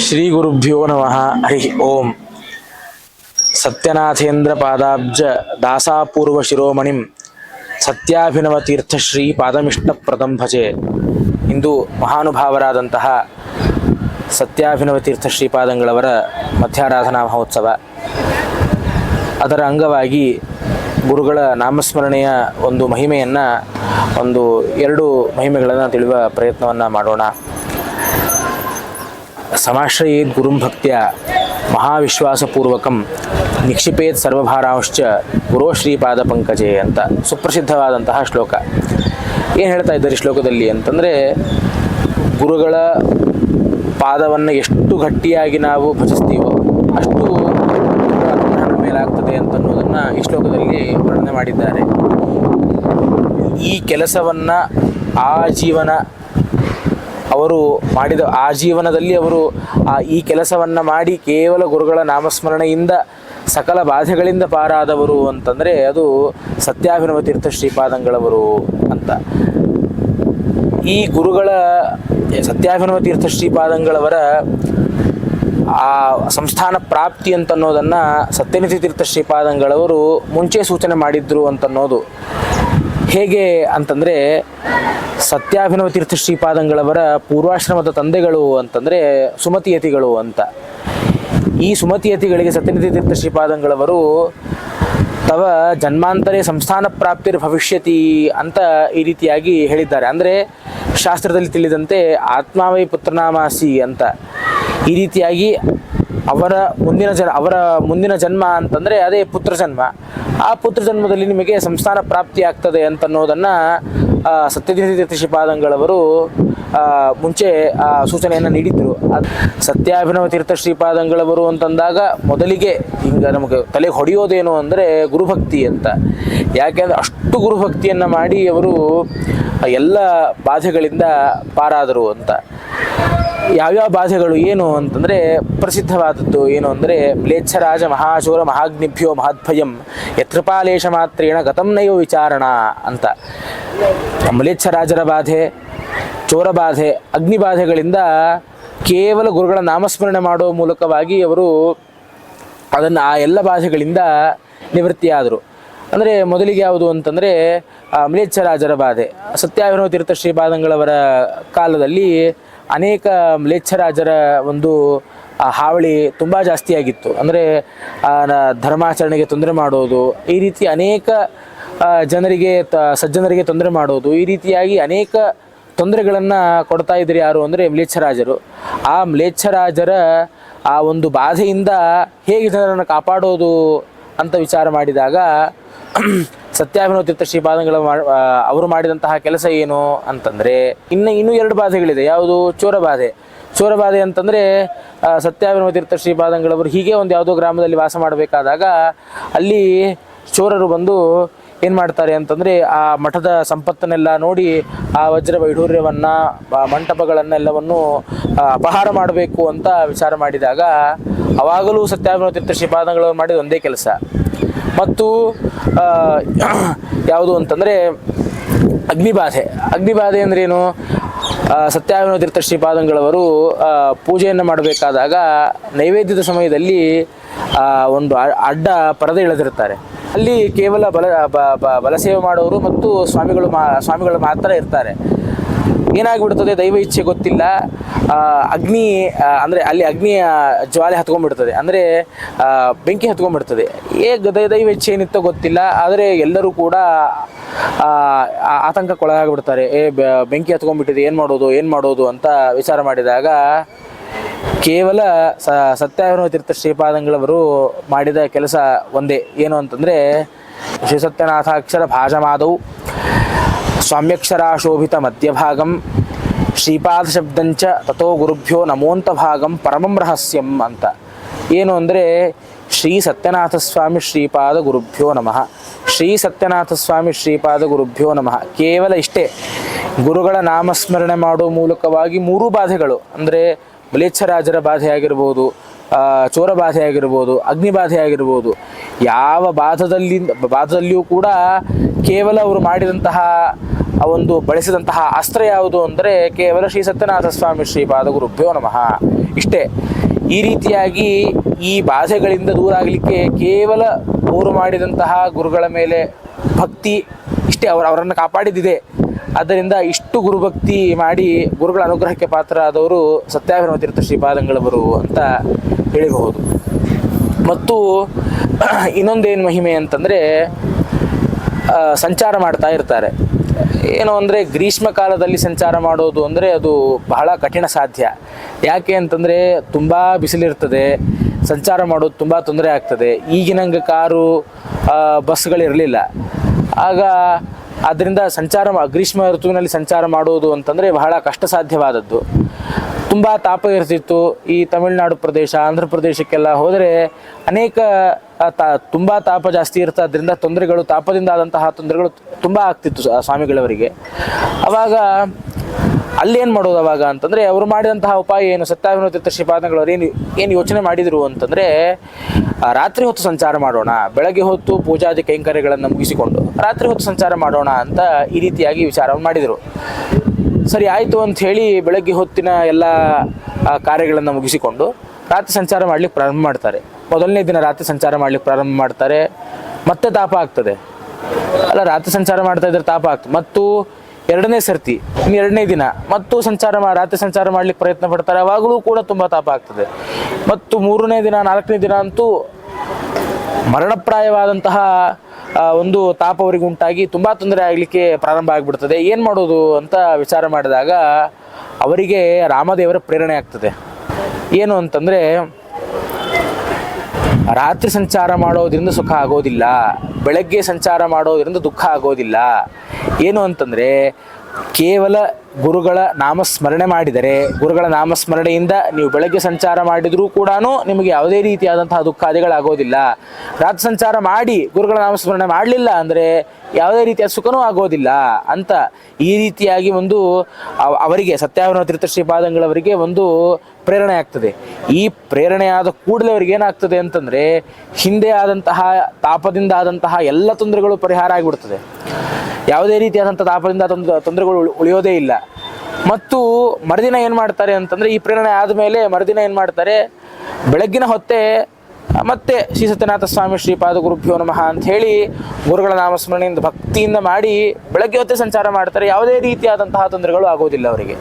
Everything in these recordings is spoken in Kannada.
ಶ್ರೀ ಗುರುಭ್ಯೋ ನಮಃ. ಹರಿ ಓಂ. ಸತ್ಯನಾಥೇಂದ್ರ ಪಾದಾಬ್ಜ ದಾಸಾಪೂರ್ವ ಶಿರೋಮಣಿಂ ಸತ್ಯಾಭಿನವ ತೀರ್ಥ ಶ್ರೀ ಪಾದಮಿಷ್ಟ ಪ್ರದಂ ಭಜೆ. ಇಂದು ಮಹಾನುಭಾವರಾದಂತಹ ಸತ್ಯಾಭಿನವ ತೀರ್ಥ ಶ್ರೀಪಾದಂಗಳವರ ಮಧ್ಯಾರಾಧನಾ ಮಹೋತ್ಸವ. ಅದರ ಅಂಗವಾಗಿ ಗುರುಗಳ ನಾಮಸ್ಮರಣೆಯ ಒಂದು ಮಹಿಮೆಯನ್ನು, ಒಂದು ಎರಡು ಮಹಿಮೆಗಳನ್ನು ತಿಳಿಯುವ ಪ್ರಯತ್ನವನ್ನು ಮಾಡೋಣ. ಸಮಾಶ್ರಯೇದ್ ಗುರುಂ ಭಕ್ತ್ಯ ಮಹಾವಿಶ್ವಾಸಪೂರ್ವಕಂ ನಿಕ್ಷಿಪೇತ್ ಸರ್ವಭಾರಾಂಶ್ಚ ಗುರೋ ಶ್ರೀಪಾದ ಪಂಕಜೆ ಅಂತ ಸುಪ್ರಸಿದ್ಧವಾದಂತಹ ಶ್ಲೋಕ. ಏನು ಹೇಳ್ತಾ ಇದ್ದಾರೆ ಈ ಶ್ಲೋಕದಲ್ಲಿ ಅಂತಂದರೆ, ಗುರುಗಳ ಪಾದವನ್ನು ಎಷ್ಟು ಗಟ್ಟಿಯಾಗಿ ನಾವು ಭಜಿಸ್ತೀವೋ ಅಷ್ಟು ಅನುಗ್ರಹ ಮೇಲಾಗ್ತದೆ ಅಂತನ್ನೋದನ್ನು ಈ ಶ್ಲೋಕದಲ್ಲಿ ವರ್ಣನೆ ಮಾಡಿದ್ದಾರೆ. ಈ ಕೆಲಸವನ್ನು ಆಜೀವನ ಅವರು ಮಾಡಿದ, ಆಜೀವನದಲ್ಲಿ ಅವರು ಈ ಕೆಲಸವನ್ನು ಮಾಡಿ ಕೇವಲ ಗುರುಗಳ ನಾಮಸ್ಮರಣೆಯಿಂದ ಸಕಲ ಬಾಧೆಗಳಿಂದ ಪಾರಾದವರು ಅಂತಂದರೆ ಅದು ಸತ್ಯಾಭಿನವ ತೀರ್ಥ ಶ್ರೀಪಾದಂಗಳವರು ಅಂತ. ಈ ಗುರುಗಳ ಸತ್ಯಾಭಿನವ ತೀರ್ಥ ಶ್ರೀಪಾದಂಗಳವರ ಆ ಸಂಸ್ಥಾನ ಪ್ರಾಪ್ತಿ ಅಂತನ್ನೋದನ್ನು ಸತ್ಯನಿಧಿ ತೀರ್ಥ ಶ್ರೀಪಾದಂಗಳವರು ಮುಂಚೆ ಸೂಚನೆ ಮಾಡಿದ್ರು ಅಂತನ್ನೋದು. ಹೇಗೆ ಅಂತಂದರೆ, ಸತ್ಯಾಭಿನವ ತೀರ್ಥ ಶ್ರೀಪಾದಂಗಳವರ ಪೂರ್ವಾಶ್ರಮದ ತಂದೆಗಳು ಅಂತಂದರೆ ಸುಮತಿಯತಿಗಳು ಅಂತ. ಈ ಸುಮತಿಯತಿಗಳಿಗೆ ಸತ್ಯನಿಧಿ ತೀರ್ಥ ಶ್ರೀಪಾದಂಗಳವರು ತವ ಜನ್ಮಾಂತರೇ ಸಂಸ್ಥಾನ ಪ್ರಾಪ್ತಿರ್ ಭವಿಷ್ಯತಿ ಅಂತ ಈ ರೀತಿಯಾಗಿ ಹೇಳಿದ್ದಾರೆ. ಅಂದರೆ ಶಾಸ್ತ್ರದಲ್ಲಿ ತಿಳಿದಂತೆ ಆತ್ಮಾವೈ ಪುತ್ರನಾಮಾಸಿ ಅಂತ ಈ ರೀತಿಯಾಗಿ ಅವರ ಮುಂದಿನ ಜನ್ಮ ಅಂತಂದರೆ ಅದೇ ಪುತ್ರ ಜನ್ಮ. ಆ ಪುತ್ರ ಜನ್ಮದಲ್ಲಿ ನಿಮಗೆ ಸಂಸ್ಥಾನ ಪ್ರಾಪ್ತಿ ಆಗ್ತದೆ ಅಂತನ್ನೋದನ್ನು ಸತ್ಯನಿಧಿ ತೀರ್ಥ ಶ್ರೀಪಾದಂಗಳವರು ಮುಂಚೆ ಸೂಚನೆಯನ್ನು ನೀಡಿದ್ದರು. ಸತ್ಯಾಭಿನವ ತೀರ್ಥ ಶ್ರೀಪಾದಂಗಳವರು ಅಂತಂದಾಗ ಮೊದಲಿಗೆ ಹಿಂಗೆ ನಮಗೆ ತಲೆಗೆ ಹೊಡೆಯೋದೇನು ಅಂದರೆ ಗುರುಭಕ್ತಿ ಅಂತ. ಯಾಕೆಂದರೆ ಅಷ್ಟು ಗುರುಭಕ್ತಿಯನ್ನು ಮಾಡಿ ಅವರು ಎಲ್ಲ ಬಾಧೆಗಳಿಂದ ಪಾರಾದರು ಅಂತ. ಯಾವ್ಯಾವ ಬಾಧೆಗಳು ಏನು ಅಂತಂದರೆ, ಪ್ರಸಿದ್ಧವಾದದ್ದು ಏನು ಅಂದರೆ, ಮ್ಲೇಚ್ಛರಾಜ ಮಹಾಚೋರ ಮಹಾಗ್ನಿಭ್ಯೋ ಮಹದ್ಭಯಂ ಯತ್ೃಪಾಲೇಶ ಮಾತ್ರೇಣ ಗತಂ ನೈವ ವಿಚಾರಣ ಅಂತ. ಮ್ಲೇಚ್ಛರಾಜರ ಬಾಧೆ, ಚೋರಬಾಧೆ, ಅಗ್ನಿಬಾಧೆಗಳಿಂದ ಕೇವಲ ಗುರುಗಳ ನಾಮಸ್ಮರಣೆ ಮಾಡೋ ಮೂಲಕವಾಗಿ ಅವರು ಅದನ್ನು ಆ ಎಲ್ಲ ಬಾಧೆಗಳಿಂದ ನಿವೃತ್ತಿಯಾದರು. ಅಂದರೆ ಮೊದಲಿಗೆ ಯಾವುದು ಅಂತಂದರೆ ಮ್ಲೇಚ್ಛರಾಜರ ಬಾಧೆ. ಸತ್ಯಾಭಿನವ ತೀರ್ಥ ಶ್ರೀಪಾದಂಗಳವರ ಕಾಲದಲ್ಲಿ ಅನೇಕ ಮ್ಲೇಚ್ಛರಾಜರ ಒಂದು ಹಾವಳಿ ತುಂಬ ಜಾಸ್ತಿಯಾಗಿತ್ತು. ಅಂದರೆ ಧರ್ಮಾಚರಣೆಗೆ ತೊಂದರೆ ಮಾಡೋದು, ಈ ರೀತಿ ಅನೇಕ ಜನರಿಗೆ ಸಜ್ಜನರಿಗೆ ತೊಂದರೆ ಮಾಡೋದು, ಈ ರೀತಿಯಾಗಿ ಅನೇಕ ತೊಂದರೆಗಳನ್ನು ಕೊಡ್ತಾ ಇದ್ರು. ಯಾರು ಅಂದರೆ ಮ್ಲೇಚ್ಛರಾಜರು. ಆ ಮ್ಲೇಚ್ಛರಾಜರ ಆ ಒಂದು ಬಾಧೆಯಿಂದ ಹೇಗೆ ಜನರನ್ನು ಕಾಪಾಡೋದು ಅಂತ ವಿಚಾರ ಮಾಡಿದಾಗ ಸತ್ಯಾಭಿನವ ತೀರ್ಥ ಶ್ರೀಪಾದಂಗಳ ಅವರು ಮಾಡಿದಂತಹ ಕೆಲಸ ಏನು ಅಂತಂದರೆ, ಇನ್ನೂ ಎರಡು ಬಾಧೆಗಳಿದೆ. ಯಾವುದು? ಚೋರಬಾಧೆ ಅಂತಂದರೆ ಸತ್ಯಾಭಿನವ ತೀರ್ಥ ಶ್ರೀಪಾದಂಗಳವರು ಹೀಗೆ ಒಂದು ಯಾವುದೋ ಗ್ರಾಮದಲ್ಲಿ ವಾಸ ಮಾಡಬೇಕಾದಾಗ ಅಲ್ಲಿ ಚೋರರು ಬಂದು ಏನು ಮಾಡ್ತಾರೆ ಅಂತಂದರೆ, ಆ ಮಠದ ಸಂಪತ್ತನ್ನೆಲ್ಲ ನೋಡಿ ಆ ವಜ್ರ ವೈಢೂರ್ಯವನ್ನು, ಮಂಟಪಗಳನ್ನೆಲ್ಲವನ್ನು ಅಪಹಾರ ಮಾಡಬೇಕು ಅಂತ ವಿಚಾರ ಮಾಡಿದಾಗ ಅವಾಗಲೂ ಸತ್ಯಾಭಿನವ ತೀರ್ಥ ಶ್ರೀಪಾದಂಗಳವರು ಮಾಡಿದ ಒಂದೇ ಕೆಲಸ. ಮತ್ತು ಯಾವುದು ಅಂತಂದರೆ ಅಗ್ನಿಬಾಧೆ ಅಂದ್ರೇನು? ಸತ್ಯಾಭಿನವ ತೀರ್ಥ ಶ್ರೀಪಾದಂಗಳವರು ಪೂಜೆಯನ್ನು ಮಾಡಬೇಕಾದಾಗ ನೈವೇದ್ಯದ ಸಮಯದಲ್ಲಿ ಒಂದು ಅಡ್ಡ ಪರದೆ ಎಳೆದಿರ್ತಾರೆ. ಅಲ್ಲಿ ಕೇವಲ ಬಲಸೇವೆ ಮಾಡೋರು ಮತ್ತು ಸ್ವಾಮಿಗಳು ಮಾತ್ರ ಇರ್ತಾರೆ. ಏನಾಗಿಬಿಡ್ತದೆ, ದೈವ ಇಚ್ಛೆ ಗೊತ್ತಿಲ್ಲ, ಅಗ್ನಿ ಅಂದರೆ ಅಲ್ಲಿ ಅಗ್ನಿಯ ಜ್ವಾಲೆ ಹತ್ಕೊಂಡ್ಬಿಡ್ತದೆ, ಅಂದರೆ ಬೆಂಕಿ ಹತ್ಕೊಂಡ್ಬಿಡ್ತದೆ. ದೈವ ಇಚ್ಛೆ ಏನಿತ್ತೋ ಗೊತ್ತಿಲ್ಲ, ಆದರೆ ಎಲ್ಲರೂ ಕೂಡ ಆತಂಕಕ್ಕೊಳಗಾಗಿಬಿಡ್ತಾರೆ. ಬೆಂಕಿ ಹತ್ಕೊಂಡ್ಬಿಟ್ಟಿದೆ, ಏನು ಮಾಡೋದು ಅಂತ ವಿಚಾರ ಮಾಡಿದಾಗ ಕೇವಲ ಸತ್ಯಾಭಿನವ ತೀರ್ಥ ಶ್ರೀಪಾದಂಗಳವರು ಮಾಡಿದ ಕೆಲಸ ಒಂದೇ. ಏನು ಅಂತಂದರೆ, ಶ್ರೀ ಸತ್ಯನಾಥಾಕ್ಷರ ಭಾಜಮಾದೌ ಸ್ವಾಮ್ಯಕ್ಷರಾಶೋಭಿತ ಮಧ್ಯಭಾಗಂ ಶ್ರೀಪಾದ ಶಬ್ದಂಚ ತಥೋ ಗುರುಭ್ಯೋ ನಮೋಂತ ಭಾಗಂ ಪರಮಂ ರಹಸ್ಯಂ ಅಂತ. ಏನು ಅಂದರೆ, ಶ್ರೀ ಸತ್ಯನಾಥ ಸ್ವಾಮಿ ಶ್ರೀಪಾದ ಗುರುಭ್ಯೋ ನಮಃ, ಶ್ರೀ ಸತ್ಯನಾಥ ಸ್ವಾಮಿ ಶ್ರೀಪಾದ ಗುರುಭ್ಯೋ ನಮಃ. ಕೇವಲ ಇಷ್ಟೇ, ಗುರುಗಳ ನಾಮಸ್ಮರಣೆ ಮಾಡೋ ಮೂಲಕವಾಗಿ ಮೂರೂ ಬಾಧೆಗಳು ಅಂದರೆ ಮ್ಲೇಚ್ಛರಾಜರ ಬಾಧೆ ಆಗಿರ್ಬೋದು, ಚೋರ ಬಾಧೆ ಆಗಿರ್ಬೋದು, ಅಗ್ನಿಬಾಧೆ ಆಗಿರ್ಬೋದು, ಯಾವ ಬಾಧದಲ್ಲಿಯೂ ಕೂಡ ಕೇವಲ ಅವರು ಮಾಡಿದಂತಹ ಆ ಒಂದು ಬಳಸಿದಂತಹ ಅಸ್ತ್ರ ಯಾವುದು ಅಂದರೆ ಕೇವಲ ಶ್ರೀ ಸತ್ಯನಾಥ ಸ್ವಾಮಿ ಶ್ರೀಪಾದ ಗುರುಭ್ಯೋ ನಮಃ ಇಷ್ಟೇ. ಈ ರೀತಿಯಾಗಿ ಈ ಬಾಧೆಗಳಿಂದ ದೂರ ಆಗಲಿಕ್ಕೆ ಕೇವಲ ಅವರು ಮಾಡಿದಂತಹ ಗುರುಗಳ ಮೇಲೆ ಭಕ್ತಿ ಇಷ್ಟೇ, ಅವರನ್ನು ಕಾಪಾಡಿದ್ದಿದೆ. ಆದ್ದರಿಂದ ಇಷ್ಟು ಗುರುಭಕ್ತಿ ಮಾಡಿ ಗುರುಗಳ ಅನುಗ್ರಹಕ್ಕೆ ಪಾತ್ರರಾದವರು ಸತ್ಯಾಭಿನವ ತೀರ್ಥ ಶ್ರೀಪಾದಂಗಳವರು ಅಂತ ಹೇಳಬಹುದು. ಮತ್ತು ಇನ್ನೊಂದೇನು ಮಹಿಮೆ ಅಂತಂದರೆ ಸಂಚಾರ ಮಾಡ್ತಾ ಇರ್ತಾರೆ. ಏನು ಅಂದರೆ ಗ್ರೀಷ್ಮ ಕಾಲದಲ್ಲಿ ಸಂಚಾರ ಮಾಡೋದು ಅಂದರೆ ಅದು ಬಹಳ ಕಠಿಣ ಸಾಧ್ಯ. ಯಾಕೆ ಅಂತಂದರೆ ತುಂಬ ಬಿಸಿಲಿರ್ತದೆ, ಸಂಚಾರ ಮಾಡೋದು ತುಂಬ ತೊಂದರೆ ಆಗ್ತದೆ. ಈಗಿನಂಗೆ ಕಾರು ಬಸ್ಗಳಿರಲಿಲ್ಲ. ಆದ್ದರಿಂದ ಗ್ರೀಷ್ಮ ಋತುವಿನಲ್ಲಿ ಸಂಚಾರ ಮಾಡೋದು ಅಂತಂದರೆ ಬಹಳ ಕಷ್ಟ ಸಾಧ್ಯವಾದದ್ದು. ತುಂಬ ತಾಪ ಇರ್ತಿತ್ತು. ಈ ತಮಿಳುನಾಡು ಪ್ರದೇಶ, ಆಂಧ್ರ ಪ್ರದೇಶಕ್ಕೆಲ್ಲ ಹೋದರೆ ಅನೇಕ ತುಂಬ ತಾಪ ಜಾಸ್ತಿ ಇರ್ತದ್ರಿಂದ ತೊಂದರೆಗಳು, ತಾಪದಿಂದ ಆದಂತಹ ತೊಂದರೆಗಳು ತುಂಬ ಆಗ್ತಿತ್ತು ಸ್ವಾಮಿಗಳವರಿಗೆ. ಅವಾಗ ಅಲ್ಲೇನು ಮಾಡೋದು ಅವಾಗ ಅಂತಂದರೆ ಅವರು ಮಾಡಿದಂತಹ ಉಪಾಯ ಏನು, ಸತ್ಯಾಭಿನವ ತೀರ್ಥ ಶ್ರೀಪಾದಂಗಳವರು ಏನು ಯೋಚನೆ ಮಾಡಿದರು ಅಂತಂದರೆ ರಾತ್ರಿ ಹೊತ್ತು ಸಂಚಾರ ಮಾಡೋಣ, ಬೆಳಗ್ಗೆ ಹೊತ್ತು ಪೂಜಾದಿ ಕೈಂಕರ್ಯಗಳನ್ನು ಮುಗಿಸಿಕೊಂಡು ರಾತ್ರಿ ಹೊತ್ತು ಸಂಚಾರ ಮಾಡೋಣ ಅಂತ ಈ ರೀತಿಯಾಗಿ ವಿಚಾರವನ್ನು ಮಾಡಿದರು. ಸರಿ ಆಯಿತು ಅಂಥೇಳಿ ಬೆಳಗ್ಗೆ ಹೊತ್ತಿನ ಎಲ್ಲ ಕಾರ್ಯಗಳನ್ನು ಮುಗಿಸಿಕೊಂಡು ರಾತ್ರಿ ಸಂಚಾರ ಮಾಡಲಿಕ್ಕೆ ಪ್ರಾರಂಭ ಮಾಡ್ತಾರೆ. ಮೊದಲನೇ ದಿನ ರಾತ್ರಿ ಸಂಚಾರ ಮಾಡಲಿಕ್ಕೆ ಪ್ರಾರಂಭ ಮಾಡ್ತಾರೆ. ಮತ್ತೆ ತಾಪ ಆಗ್ತದೆ. ರಾತ್ರಿ ಸಂಚಾರ ಮಾಡ್ತಾ ಇದ್ರೆ ತಾಪ ಆಗ್ತದೆ. ಮತ್ತು ಎರಡನೇ ಸರ್ತಿ ಎರಡನೇ ದಿನ ಮತ್ತು ರಾತ್ರಿ ಸಂಚಾರ ಮಾಡ್ಲಿಕ್ಕೆ ಪ್ರಯತ್ನ ಪಡ್ತಾರೆ. ಅವಾಗಲೂ ಕೂಡ ತುಂಬ ತಾಪ ಆಗ್ತದೆ. ಮತ್ತು ಮೂರನೇ ದಿನ, ನಾಲ್ಕನೇ ದಿನ ಅಂತೂ ಮರಣಪ್ರಾಯವಾದಂತಹ ಒಂದು ತಾಪ ಅವರಿಗೆ ಉಂಟಾಗಿ ತುಂಬ ತೊಂದರೆ ಆಗಲಿಕ್ಕೆ ಪ್ರಾರಂಭ ಆಗಿಬಿಡ್ತದೆ. ಏನು ಮಾಡೋದು ಅಂತ ವಿಚಾರ ಮಾಡಿದಾಗ ಅವರಿಗೆ ರಾಮದೇವರ ಪ್ರೇರಣೆ ಆಗ್ತದೆ. ಏನು ಅಂತಂದರೆ ರಾತ್ರಿ ಸಂಚಾರ ಮಾಡೋದ್ರಿಂದ ಸುಖ ಆಗೋದಿಲ್ಲ, ಬೆಳಗ್ಗೆ ಸಂಚಾರ ಮಾಡೋದ್ರಿಂದ ದುಃಖ ಆಗೋದಿಲ್ಲ. ಏನು ಅಂತಂದರೆ ಕೇವಲ ಗುರುಗಳ ನಾಮಸ್ಮರಣೆ ಮಾಡಿದರೆ, ಗುರುಗಳ ನಾಮಸ್ಮರಣೆಯಿಂದ ನೀವು ಬೆಳಗ್ಗೆ ಸಂಚಾರ ಮಾಡಿದರೂ ಕೂಡ ನಿಮಗೆ ಯಾವುದೇ ರೀತಿಯಾದಂತಹ ದುಃಖಾದಿಗಳಾಗೋದಿಲ್ಲ. ರಾತ್ರಿ ಸಂಚಾರ ಮಾಡಿ ಗುರುಗಳ ನಾಮಸ್ಮರಣೆ ಮಾಡಲಿಲ್ಲ ಅಂದರೆ ಯಾವುದೇ ರೀತಿಯ ಸುಖನೂ ಆಗೋದಿಲ್ಲ ಅಂತ ಈ ರೀತಿಯಾಗಿ ಒಂದು ಅವರಿಗೆ ಸತ್ಯಾಭಿನವ ತೀರ್ಥ ಶ್ರೀಪಾದಂಗಳವರಿಗೆ ಒಂದು ಪ್ರೇರಣೆ ಆಗ್ತದೆ. ಈ ಪ್ರೇರಣೆಯಾದ ಕೂಡಲೇ ಅವ್ರಿಗೆ ಏನಾಗ್ತದೆ ಅಂತಂದರೆ ಹಿಂದೆ ಆದಂತಹ ತಾಪದಿಂದ ಆದಂತಹ ಎಲ್ಲ ತೊಂದರೆಗಳು ಪರಿಹಾರ ಆಗಿಬಿಡ್ತದೆ. ಯಾವುದೇ ರೀತಿಯಾದಂಥ ತಾಪದಿಂದ ತೊಂದರೆಗಳು ಉಳಿಯೋದೇ ಇಲ್ಲ. ಮತ್ತು ಮರುದಿನ ಏನು ಮಾಡ್ತಾರೆ ಅಂತಂದರೆ ಈ ಪ್ರೇರಣೆ ಆದಮೇಲೆ ಮರುದಿನ ಏನು ಮಾಡ್ತಾರೆ, ಬೆಳಗ್ಗಿನ ಹೊತ್ತೇ ಮತ್ತೆ ಶ್ರೀ ಸತ್ಯನಾಥ ಸ್ವಾಮಿ ಶ್ರೀಪಾದ ಗುರುಭ್ಯೋ ನಮಃ ಅಂತ ಹೇಳಿ ಗುರುಗಳ ನಾಮಸ್ಮರಣೆಯಿಂದ ಭಕ್ತಿಯಿಂದ ಮಾಡಿ ಬೆಳಗ್ಗೆ ಹೊತ್ತೇ ಸಂಚಾರ ಮಾಡ್ತಾರೆ. ಯಾವುದೇ ರೀತಿಯಾದಂತಹ ತೊಂದರೆಗಳು ಆಗೋದಿಲ್ಲ ಅವರಿಗೆ.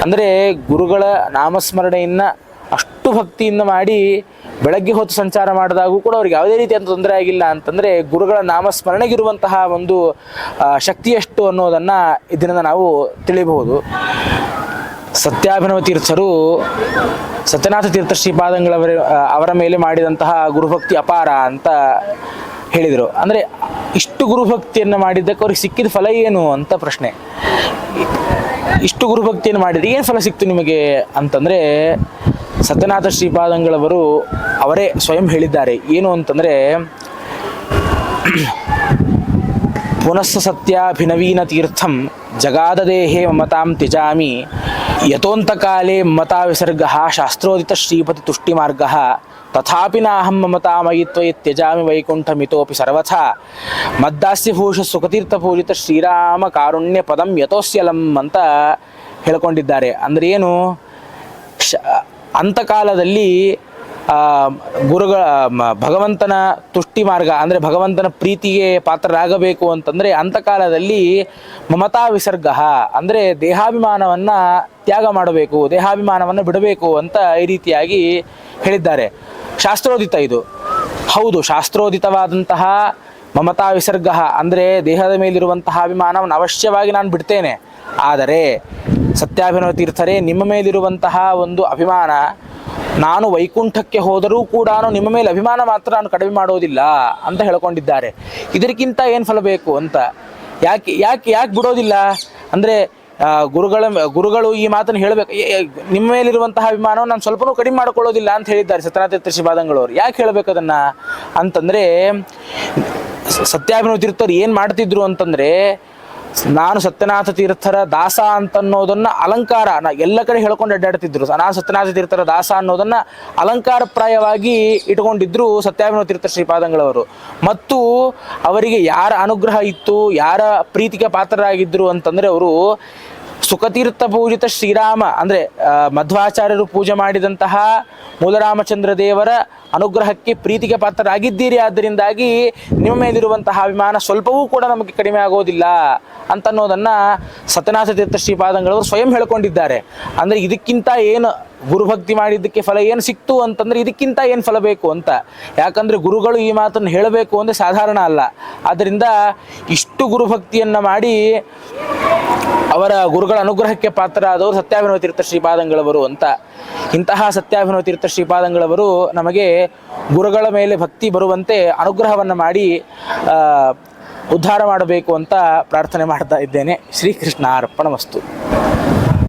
ಅಂದರೆ ಗುರುಗಳ ನಾಮಸ್ಮರಣೆಯನ್ನು ಅಷ್ಟು ಭಕ್ತಿಯಿಂದ ಮಾಡಿ ಬೆಳಗ್ಗೆ ಹೊತ್ತು ಸಂಚಾರ ಮಾಡಿದಾಗೂ ಕೂಡ ಅವ್ರಿಗೆ ಯಾವುದೇ ರೀತಿಯಾದ ತೊಂದರೆ ಆಗಿಲ್ಲ ಅಂತಂದರೆ ಗುರುಗಳ ನಾಮಸ್ಮರಣೆಗಿರುವಂತಹ ಒಂದು ಶಕ್ತಿ ಎಷ್ಟು ಅನ್ನೋದನ್ನು ಇದರಿಂದ ನಾವು ತಿಳಿಯಬಹುದು. ಸತ್ಯಾಭಿನವ ತೀರ್ಥರು ಸತ್ಯನಾಥ ತೀರ್ಥ ಅವರ ಮೇಲೆ ಮಾಡಿದಂತಹ ಗುರುಭಕ್ತಿ ಅಪಾರ ಅಂತ ಹೇಳಿದರು. ಅಂದರೆ ಇಷ್ಟು ಗುರುಭಕ್ತಿಯನ್ನು ಮಾಡಿದ್ದಕ್ಕೆ ಅವ್ರಿಗೆ ಸಿಕ್ಕಿದ ಫಲ ಏನು ಅಂತ ಪ್ರಶ್ನೆ. ಇಷ್ಟು ಗುರುಭಕ್ತಿಯನ್ನು ಮಾಡಿದರೆ ಏನು ಫಲ ಸಿಕ್ತು ನಿಮಗೆ ಅಂತಂದರೆ ಸತ್ಯನಾಥ ಶ್ರೀಪಾದಂಗಳವರು ಅವರೇ ಸ್ವಯಂ ಹೇಳಿದ್ದಾರೆ. ಏನು ಅಂತಂದರೆ ಪುನಸ್ಸ ಸತ್ಯಾಭಿನವೀನ ತೀರ್ಥಂ ಜಗಾದದೇಹೇ ಮಮತಾಂ ತ್ಯಜಾಮಿ ಯತೋಂತಕಾಲೇ ಮಮತಾ ವಿಸರ್ಗ ಶಾಸ್ತ್ರೋದಿತ ಶ್ರೀಪತಿ ತುಷ್ಟಿಮಾರ್ಗ ತಥಾಪಿ ನಾಹಂ ಮಮತಾಮಯಿತ್ವ ತ್ಯಜಾಮಿ ವೈಕುಂಠಮಿತೋಪಿ ಸರ್ವಥಾ ಮದ್ದಾಸ್ಯಭೂಷ ಸುಖತೀರ್ಥ ಪೂಜಿತ ಶ್ರೀರಾಮ ಕಾರುಣ್ಯ ಪದಂ ಯತೋಸ್ಯಲಂ ಅಂತ ಹೇಳ್ಕೊಂಡಿದ್ದಾರೆ. ಅಂದರೆ ಏನು, ಅಂತಕಾಲದಲ್ಲಿ ಭಗವಂತನ ತುಷ್ಟಿ ಮಾರ್ಗ ಅಂದರೆ ಭಗವಂತನ ಪ್ರೀತಿಗೆ ಪಾತ್ರರಾಗಬೇಕು ಅಂತಂದರೆ ಅಂತಕಾಲದಲ್ಲಿ ಮಮತಾ ವಿಸರ್ಗ ಅಂದರೆ ದೇಹಾಭಿಮಾನವನ್ನು ತ್ಯಾಗ ಮಾಡಬೇಕು, ದೇಹಾಭಿಮಾನವನ್ನು ಬಿಡಬೇಕು ಅಂತ ಈ ರೀತಿಯಾಗಿ ಹೇಳಿದ್ದಾರೆ. ಶಾಸ್ತ್ರೋದಿತ ಇದು ಹೌದು, ಶಾಸ್ತ್ರೋದಿತವಾದಂತಹ ಮಮತಾ ವಿಸರ್ಗ ಅಂದರೆ ದೇಹದ ಮೇಲಿರುವಂತಹ ಅಭಿಮಾನವನ್ನು ಅವಶ್ಯವಾಗಿ ನಾನು ಬಿಡ್ತೇನೆ. ಆದರೆ ಸತ್ಯಾಭಿನವ ತೀರ್ಥರೇ, ನಿಮ್ಮ ಮೇಲಿರುವಂತಹ ಒಂದು ಅಭಿಮಾನ ನಾನು ವೈಕುಂಠಕ್ಕೆ ಹೋದರೂ ಕೂಡ ನಿಮ್ಮ ಮೇಲೆ ಅಭಿಮಾನ ಮಾತ್ರ ನಾನು ಕಡಿಮೆ ಮಾಡೋದಿಲ್ಲ ಅಂತ ಹೇಳ್ಕೊಂಡಿದ್ದಾರೆ. ಇದಕ್ಕಿಂತ ಏನು ಫಲ ಬೇಕು ಅಂತ. ಯಾಕೆ ಬಿಡೋದಿಲ್ಲ ಅಂದರೆ ಗುರುಗಳು ಈ ಮಾತನ್ನು ಹೇಳಬೇಕು, ನಿಮ್ಮ ಮೇಲಿರುವಂತಹ ಅಭಿಮಾನವನ್ನು ನಾನು ಸ್ವಲ್ಪನೂ ಕಡಿಮೆ ಮಾಡಿಕೊಳ್ಳೋದಿಲ್ಲ ಅಂತ ಹೇಳಿದ್ದಾರೆ ಸತ್ಯನಾಥ ತೀರ್ಥ ಶ್ರೀಪಾದಂಗಳವರು. ಯಾಕೆ ಹೇಳಬೇಕು ಅದನ್ನು ಅಂತಂದರೆ ಸತ್ಯಾಭಿನವ ತೀರ್ಥರು ಏನು ಮಾಡ್ತಿದ್ರು ಅಂತಂದರೆ ನಾನು ಸತ್ಯನಾಥ ತೀರ್ಥರ ದಾಸ ಅಂತನ್ನೋದನ್ನ ಅಲಂಕಾರ ಎಲ್ಲ ಕಡೆ ಹೇಳ್ಕೊಂಡು ಅಡ್ಡಾಡ್ತಿದ್ರು. ನಾನು ಸತ್ಯನಾಥ ತೀರ್ಥರ ದಾಸ ಅನ್ನೋದನ್ನ ಅಲಂಕಾರಪ್ರಾಯವಾಗಿ ಇಟ್ಕೊಂಡಿದ್ರು ಸತ್ಯಾಭಿನವ ತೀರ್ಥ ಶ್ರೀಪಾದಂಗಳವರು. ಮತ್ತು ಅವರಿಗೆ ಯಾರ ಅನುಗ್ರಹ ಇತ್ತು, ಯಾರ ಪ್ರೀತಿಗೆ ಪಾತ್ರರಾಗಿದ್ರು ಅಂತಂದ್ರೆ ಅವರು ಸುಖತೀರ್ಥ ಪೂಜಿತ ಶ್ರೀರಾಮ ಅಂದರೆ ಮಧ್ವಾಚಾರ್ಯರು ಪೂಜೆ ಮಾಡಿದಂತಹ ಮೂಲರಾಮಚಂದ್ರ ದೇವರ ಅನುಗ್ರಹಕ್ಕೆ ಪ್ರೀತಿಗೆ ಪಾತ್ರರಾಗಿದ್ದೀರಿ. ಆದ್ದರಿಂದಾಗಿ ನಿಮ್ಮ ಮೇಲಿರುವಂತಹ ಅಭಿಮಾನ ಸ್ವಲ್ಪವೂ ಕೂಡ ನಮಗೆ ಕಡಿಮೆ ಆಗೋದಿಲ್ಲ ಅಂತನ್ನೋದನ್ನು ಸತ್ಯನಾಥ ತೀರ್ಥ ಶ್ರೀಪಾದಂಗಳವರು ಸ್ವಯಂ ಹೇಳ್ಕೊಂಡಿದ್ದಾರೆ. ಅಂದರೆ ಇದಕ್ಕಿಂತ ಏನು ಗುರುಭಕ್ತಿ ಮಾಡಿದ್ದಕ್ಕೆ ಫಲ ಏನು ಸಿಕ್ತು ಅಂತಂದರೆ ಇದಕ್ಕಿಂತ ಏನು ಫಲ ಬೇಕು ಅಂತ. ಯಾಕಂದರೆ ಗುರುಗಳು ಈ ಮಾತನ್ನು ಹೇಳಬೇಕು ಅಂದರೆ ಸಾಧಾರಣ ಅಲ್ಲ. ಆದ್ದರಿಂದ ಇಷ್ಟು ಗುರುಭಕ್ತಿಯನ್ನು ಮಾಡಿ ಅವರ ಗುರುಗಳ ಅನುಗ್ರಹಕ್ಕೆ ಪಾತ್ರರಾದವರು ಸತ್ಯಾಭಿನವ ತೀರ್ಥ ಶ್ರೀಪಾದಂಗಳವರು ಅಂತ. ಇಂತಹ ಸತ್ಯಾಭಿನವ ತೀರ್ಥ ಶ್ರೀಪಾದಂಗಳವರು ನಮಗೆ ಗುರುಗಳ ಮೇಲೆ ಭಕ್ತಿ ಬರುವಂತೆ ಅನುಗ್ರಹವನ್ನು ಮಾಡಿ ಉದ್ಧಾರ ಮಾಡಬೇಕು ಅಂತ ಪ್ರಾರ್ಥನೆ ಮಾಡ್ತಾ ಇದ್ದೇನೆ. ಶ್ರೀಕೃಷ್ಣ ಅರ್ಪಣಮಸ್ತು.